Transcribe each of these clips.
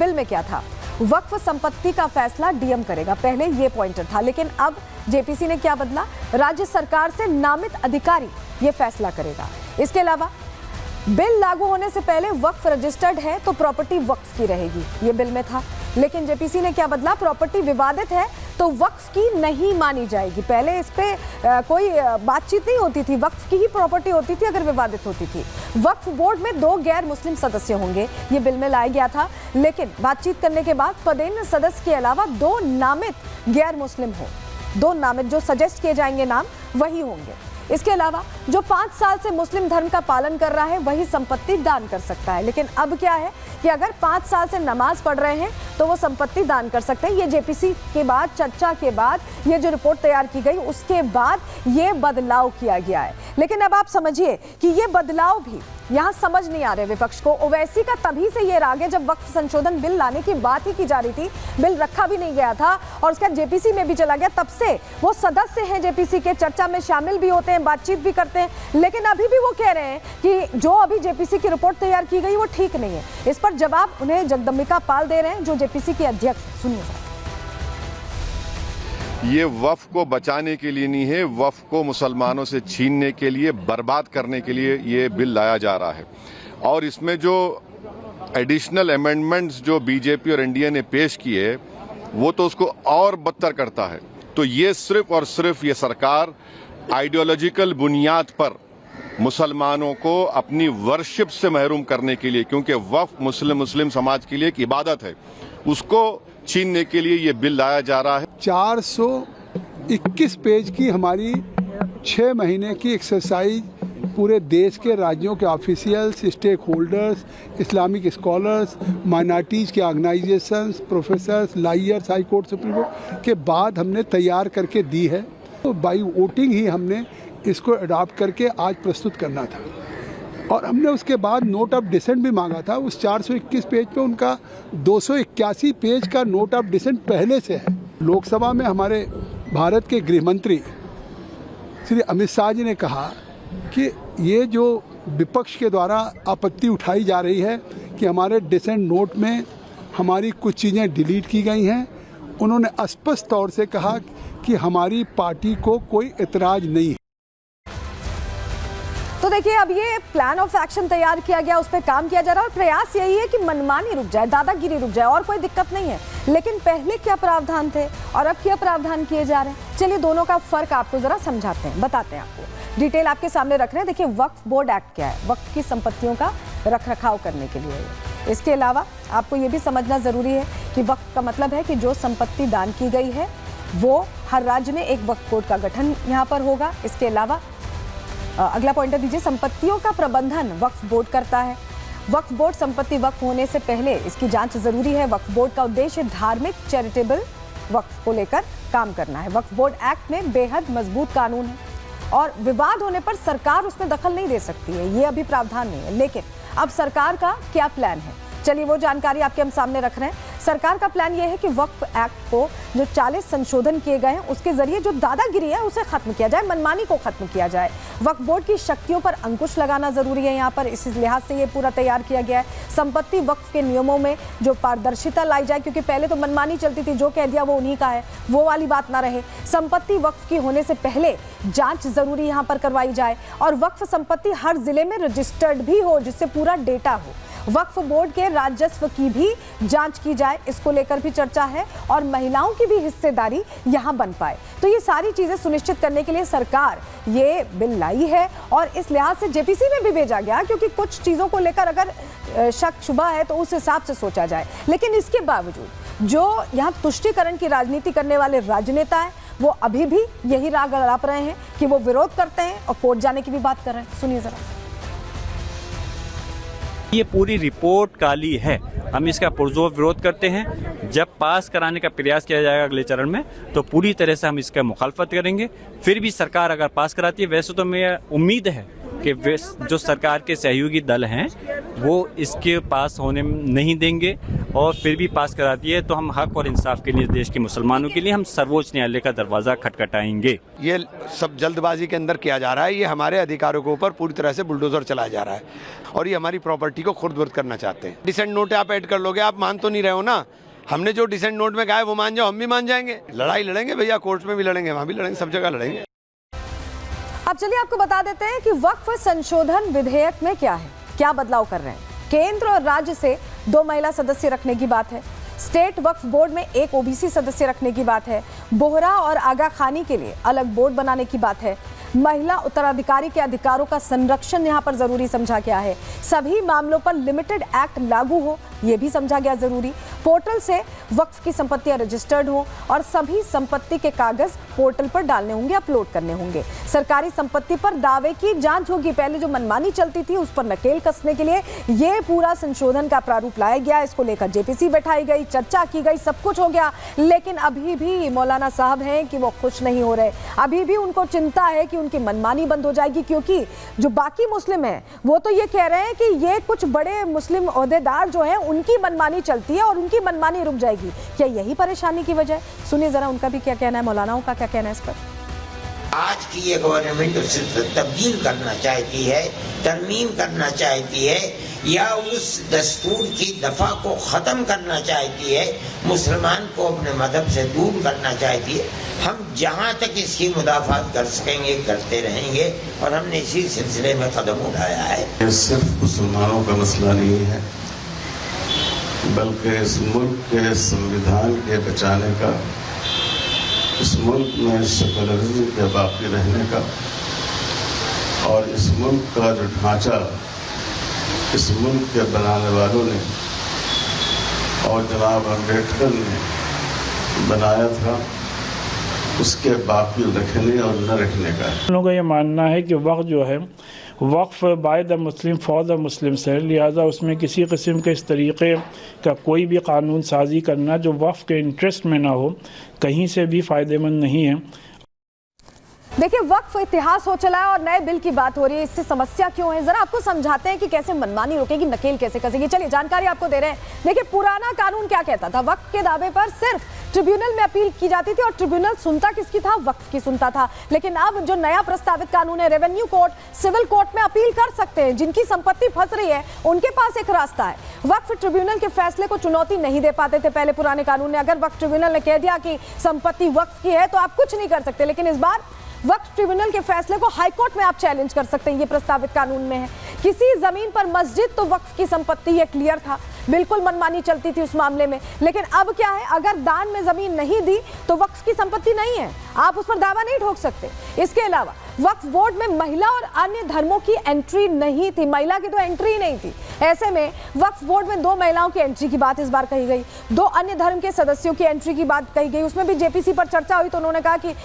Bill में क्या था? वक्फ संपत्ति का फैसला डीएम करेगा, पहले ये पॉइंटर था, लेकिन अब जेपीसी ने क्या बदला? राज्य सरकार से नामित अधिकारी ये फैसला करेगा। इसके अलावा बिल लागू होने से पहले वक्फ रजिस्टर्ड है तो प्रॉपर्टी वक्फ की रहेगी, ये बिल में था, लेकिन जेपीसी ने क्या बदला? प्रॉपर्टी विवादित है तो वक्फ की नहीं मानी जाएगी। पहले इस पे कोई बातचीत नहीं होती थी, वक्फ की ही प्रॉपर्टी होती थी अगर विवादित होती थी। वक्फ बोर्ड में 2 गैर मुस्लिम सदस्य होंगे, ये बिल में लाया गया था, लेकिन बातचीत करने के बाद पदेन सदस्य के अलावा 2 नामित गैर मुस्लिम हो, 2 नामित जो सजेस्ट किए जाएंगे नाम वही होंगे। इसके अलावा जो 5 साल से मुस्लिम धर्म का पालन कर रहा है वही संपत्ति दान कर सकता है। लेकिन अब क्या है कि अगर 5 साल से नमाज पढ़ रहे हैं तो वो संपत्ति दान कर सकते हैं। ये जेपीसी के बाद, चर्चा के बाद, ये जो रिपोर्ट तैयार की गई उसके बाद ये बदलाव किया गया है। लेकिन अब आप समझिए कि ये बदलाव भी यहाँ समझ नहीं आ रहे विपक्ष को। ओवैसी का तभी से ये राग है जब वक्फ संशोधन बिल लाने की बात ही की जा रही थी, बिल रखा भी नहीं गया था और उसका जेपीसी में भी चला गया। तब से वो सदस्य हैं जेपीसी के, चर्चा में शामिल भी होते हैं, बातचीत भी करते हैं, लेकिन अभी भी वो कह रहे हैं कि जो अभी जेपीसी की रिपोर्ट तैयार की गई वो ठीक नहीं है। इस पर जवाब उन्हें जगदम्बिका पाल दे रहे हैं, जो जेपीसी के अध्यक्ष। सुनिए। ये वक्फ को बचाने के लिए नहीं है, वक्फ को मुसलमानों से छीनने के लिए, बर्बाद करने के लिए ये बिल लाया जा रहा है। और इसमें जो एडिशनल अमेंडमेंट्स जो बीजेपी और एनडीए ने पेश किए वो तो उसको और बदतर करता है। तो ये सिर्फ और सिर्फ ये सरकार आइडियोलॉजिकल बुनियाद पर मुसलमानों को अपनी वर्शिप से महरूम करने के लिए, क्योंकि वक्फ मुस्लिम समाज के लिए एक इबादत है, उसको छीनने के लिए ये बिल लाया जा रहा है। 421 पेज की हमारी 6 महीने की एक्सरसाइज पूरे देश के राज्यों के officials, stakeholders, Islamic scholars, minorities के organisations, professors, lawyers, high court, supreme court के बाद हमने तैयार करके दी है। तो बाई वोटिंग ही हमने इसको अडॉप्ट करके आज प्रस्तुत करना था और हमने उसके बाद नोट ऑफ डिसेंट भी मांगा था। उस 421 पेज पे उनका 281 पेज का नोट ऑफ डिसेंट पहले से है। लोकसभा में हमारे भारत के गृह मंत्री श्री अमित शाह जी ने कहा कि ये जो विपक्ष के द्वारा आपत्ति उठाई जा रही है कि हमारे डिसेंट नोट में हमारी कुछ चीज़ें डिलीट की गई हैं, उन्होंने स्पष्ट तौर से कहा कि हमारी पार्टी को कोई एतराज़ नहीं है। तो देखिए, अब ये प्लान ऑफ एक्शन तैयार किया गया, उस पर काम किया जा रहा है और प्रयास यही है कि मनमानी रुक जाए, दादागिरी रुक जाए, और कोई दिक्कत नहीं है। लेकिन पहले क्या प्रावधान थे और अब क्या प्रावधान किए जा रहे हैं, चलिए दोनों का फर्क आपको जरा समझाते हैं, बताते हैं आपको। डिटेल आपके सामने रख रहे हैं। देखिए, वक्फ बोर्ड एक्ट क्या है? वक्फ की संपत्तियों का रख रखाव करने के लिए। इसके अलावा आपको ये भी समझना जरूरी है कि वक्फ का मतलब है कि जो संपत्ति दान की गई है वो हर राज्य में एक वक्फ बोर्ड का गठन यहाँ पर होगा। इसके अलावा अगला पॉइंटर दीजिए, संपत्तियों का प्रबंधन वक्फ बोर्ड करता है। वक्फ बोर्ड संपत्ति वक्फ होने से पहले इसकी जांच जरूरी है। वक्फ बोर्ड का उद्देश्य धार्मिक, चैरिटेबल वक्फ को लेकर काम करना है। वक्फ बोर्ड एक्ट में बेहद मजबूत कानून है और विवाद होने पर सरकार उसमें दखल नहीं दे सकती है, ये अभी प्रावधान नहीं है। लेकिन अब सरकार का क्या प्लान है, चलिए वो जानकारी आपके हम सामने रख रहे हैं। सरकार का प्लान ये है कि वक्फ एक्ट को जो 40 संशोधन किए गए हैं उसके जरिए जो दादागिरी है उसे खत्म किया जाए, मनमानी को खत्म किया जाए। वक्फ बोर्ड की शक्तियों पर अंकुश लगाना जरूरी है यहाँ पर, इस लिहाज से ये पूरा तैयार किया गया है। संपत्ति वक्फ के नियमों में जो पारदर्शिता लाई जाए, क्योंकि पहले तो मनमानी चलती थी, जो कह दिया वो उन्हीं का है, वो वाली बात ना रहे। संपत्ति वक्फ की होने से पहले जांच जरूरी यहाँ पर करवाई जाए और वक्फ संपत्ति हर जिले में रजिस्टर्ड भी हो, जिससे पूरा डेटा हो। वक्फ बोर्ड के राजस्व की भी जांच की जाए, इसको लेकर भी चर्चा है और महिलाओं की भी हिस्सेदारी यहां बन पाए। तो ये सारी चीजें सुनिश्चित करने के लिए सरकार ये बिल लाई है और इस लिहाज से जेपीसी में भी भेजा गया, क्योंकि कुछ चीजों को लेकर अगर शक शुबा है तो उस हिसाब से सोचा जाए। लेकिन इसके बावजूद जो यहाँ तुष्टीकरण की राजनीति करने वाले राजनेता है वो अभी भी यही राग अड़ाप रहे हैं कि वो विरोध करते हैं और कोर्ट जाने की भी बात कर रहे हैं। सुनिए जरा। ये पूरी रिपोर्ट काली है, हम इसका पुरजोर विरोध करते हैं। जब पास कराने का प्रयास किया जाएगा अगले चरण में तो पूरी तरह से हम इसका मुखालफत करेंगे। फिर भी सरकार अगर पास कराती है, वैसे तो मैं उम्मीद है कि जो सरकार के सहयोगी दल हैं वो इसके पास होने नहीं देंगे और फिर भी पास कराती है तो हम हक और इंसाफ के लिए, देश के मुसलमानों के लिए हम सर्वोच्च न्यायालय का दरवाज़ा खटखटाएंगे। ये सब जल्दबाजी के अंदर किया जा रहा है। ये हमारे अधिकारों के ऊपर पूरी तरह से बुलडोजर चलाया जा रहा है और ये हमारी प्रॉपर्टी को खुर्द-बुर्द करना चाहते हैं। डिसेंट नोट आप ऐड कर लोगे, आप मान तो नहीं रहे हो ना। हमने जो डिसेंट नोट में कहा है वो मान जाओ, हम भी मान जाएंगे। लड़ाई लड़ेंगे भैया, कोर्ट में भी लड़ेंगे, वहाँ भी लड़ेंगे, सब जगह लड़ेंगे। अब चलिए आपको बता देते हैं कि वक्फ संशोधन विधेयक में क्या है, क्या बदलाव कर रहे हैं। केंद्र और राज्य से 2 महिला सदस्य रखने की बात है। स्टेट वक्फ बोर्ड में 1 ओबीसी सदस्य रखने की बात है। बोहरा और आगा खानी के लिए अलग बोर्ड बनाने की बात है। महिला उत्तराधिकारी के अधिकारों का संरक्षण यहां पर जरूरी समझा गया है। सभी मामलों पर लिमिटेड एक्ट लागू हो, यह भी समझा गया जरूरी। पोर्टल से वक्फ की संपत्तियां रजिस्टर्ड हो और सभी संपत्ति के कागज पोर्टल पर डालने होंगे, अपलोड करने होंगे। सरकारी संपत्ति पर दावे की जांच होगी। पहले जो मनमानी चलती थी उस पर नकेल कसने के लिए यह पूरा संशोधन का प्रारूप लाया गया। इसको लेकर जेपीसी बैठाई गई, चर्चा की गई, सब कुछ हो गया। लेकिन अभी भी मौलाना साहब हैं कि वो खुश नहीं हो रहे। अभी भी उनको चिंता है कि उनकी मनमानी बंद हो जाएगी, क्योंकि जो बाकी मुस्लिम हैं वो तो ये कह रहे हैं कि ये कुछ बड़े मुस्लिम ओहदेदार जो हैं उनकी मनमानी चलती है और उनकी मनमानी रुक जाएगी। क्या यही परेशानी की वजह? सुनिए जरा उनका भी क्या कहना है, मौलानाओं का क्या कहना है इस पर। आज की ये गवर्नमेंट उसे तब्दील करना चाहती है, तरमीम करना चाहती है, या उस दस्तूर की दफा को ख़त्म करना चाहती है, मुसलमान को अपने मजहब से दूर करना चाहती है। हम जहाँ तक इसकी मुदाफ़ात कर सकेंगे करते रहेंगे और हमने इसी सिलसिले में कदम उठाया है। ये सिर्फ मुसलमानों का मसला नहीं है, बल्कि इस मुल्क के संविधान के बचाने का, इस मुल्क में सेकुलरिज्म के बाकी रहने का और इस मुल्क का जो ढांचा इस मुल्क के बनाने वालों ने और जनाब अम्बेडकर ने बनाया था, उसके बाकी रखने और न रखने का। लोगों का ये मानना है कि वक्फ जो है Waqf by the Muslim for the Muslims है, लिहाजा उसमें किसी किस्म के इस तरीके का कोई भी कानून साजी करना जो वक्फ के इंटरेस्ट में ना हो, कहीं से भी फ़ायदेमंद नहीं है। देखिए, वक्फ इतिहास हो चला है और नए बिल की बात हो रही है। इससे समस्या क्यों है, जरा आपको समझाते हैं कि कैसे मनमानी रुकेगी, नकेल कैसे कसेगी। चलिए जानकारी आपको दे रहे हैं। देखिए, पुराना कानून क्या कहता था, वक्फ के दावे पर सिर्फ ट्रिब्यूनल में अपील की जाती थी और ट्रिब्यूनल सुनता किसकी था, वक्फ की सुनता था। लेकिन अब जो नया प्रस्तावित कानून है, रेवेन्यू कोर्ट, सिविल कोर्ट में अपील कर सकते हैं। जिनकी संपत्ति फंस रही है उनके पास एक रास्ता है। वक्फ ट्रिब्यूनल के फैसले को चुनौती नहीं दे पाते थे पहले पुराने कानून ने। अगर वक्फ ट्रिब्यूनल ने कह दिया कि संपत्ति वक्फ की है तो आप कुछ नहीं कर सकते, लेकिन इस बार वक्फ ट्रिब्यूनल के फैसले को हाईकोर्ट में आप चैलेंज कर सकते हैं। ये प्रस्तावित कानून में है। किसी जमीन पर मस्जिद तो वक्फ की संपत्ति, ये क्लियर था, बिल्कुल मनमानी चलती थी उस मामले में। लेकिन अब क्या है, अगर दान में जमीन नहीं दी तो वक्फ की संपत्ति नहीं है, आप उस पर दावा नहीं ठोक सकते। इसके अलावा वक्फ बोर्ड में महिला और अन्य धर्मों की एंट्री नहीं थी, महिला की तो एंट्री नहीं थी। ऐसे में वक्फ बोर्ड में 2 महिलाओं की एंट्री की बात इस बार कही गई, 2 अन्य धर्म के सदस्यों की एंट्री की बात कही गई। उसमें भी जेपीसी पर चर्चा हुई तो उन्होंने कहा कि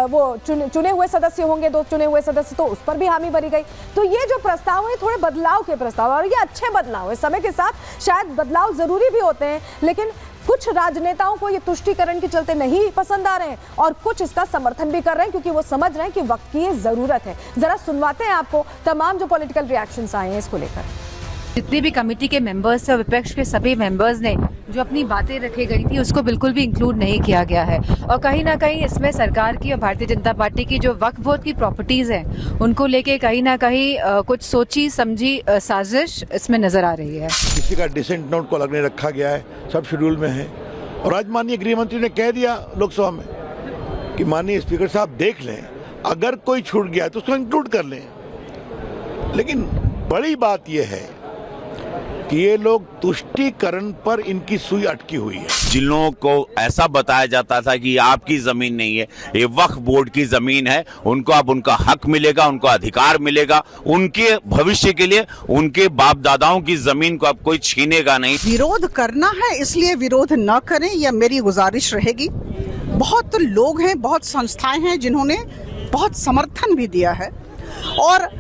वो चुने हुए सदस्य होंगे, 2 चुने हुए सदस्य, तो उस पर भी हामी भरी गई। तो ये जो प्रस्ताव है थोड़े बदलाव के प्रस्ताव और ये अच्छे बदलाव है। समय के साथ शायद बदलाव जरूरी भी होते हैं, लेकिन कुछ राजनेताओं को ये तुष्टीकरण के चलते नहीं पसंद आ रहे हैं और कुछ इसका समर्थन भी कर रहे हैं क्योंकि वो समझ रहे हैं कि वक्त की ये जरूरत है। जरा सुनवाते हैं आपको तमाम जो पॉलिटिकल रिएक्शंस आए हैं इसको लेकर। जितने भी कमेटी के मेंबर्स थे, विपक्ष के सभी मेंबर्स ने जो अपनी बातें रखी गई थी उसको बिल्कुल भी इंक्लूड नहीं किया गया है और कहीं ना कहीं इसमें सरकार की और भारतीय जनता पार्टी की जो वक्फ बोर्ड की प्रॉपर्टीज हैं उनको लेके कहीं ना कहीं कुछ सोची समझी साजिश इसमें नजर आ रही है। किसी का डिसेंट नोट को अलग नहीं रखा गया है, सब शेड्यूल में है। और आज माननीय गृह मंत्री ने कह दिया लोकसभा में कि माननीय स्पीकर साहब देख लें, अगर कोई छूट गया है तो उसको इंक्लूड कर लें। लेकिन बड़ी बात यह है कि ये लोग तुष्टीकरण पर इनकी सुई अटकी हुई है। जिन लोगों को ऐसा बताया जाता था कि आपकी जमीन नहीं है, ये वक्फ बोर्ड की जमीन है, उनको अब उनका हक मिलेगा, उनको अधिकार मिलेगा, उनके भविष्य के लिए उनके बाप दादाओं की जमीन को अब कोई छीनेगा नहीं। विरोध करना है इसलिए विरोध न करें, यह मेरी गुजारिश रहेगी। बहुत लोग हैं, बहुत संस्थाएं हैं जिन्होंने बहुत समर्थन भी दिया है और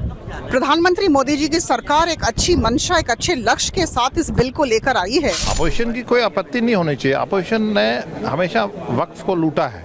प्रधानमंत्री मोदी जी की सरकार एक अच्छी मंशा, एक अच्छे लक्ष्य के साथ इस बिल को लेकर आई है। अपोजिशन की कोई आपत्ति नहीं होनी चाहिए। अपोजिशन ने हमेशा वक्फ को लूटा है,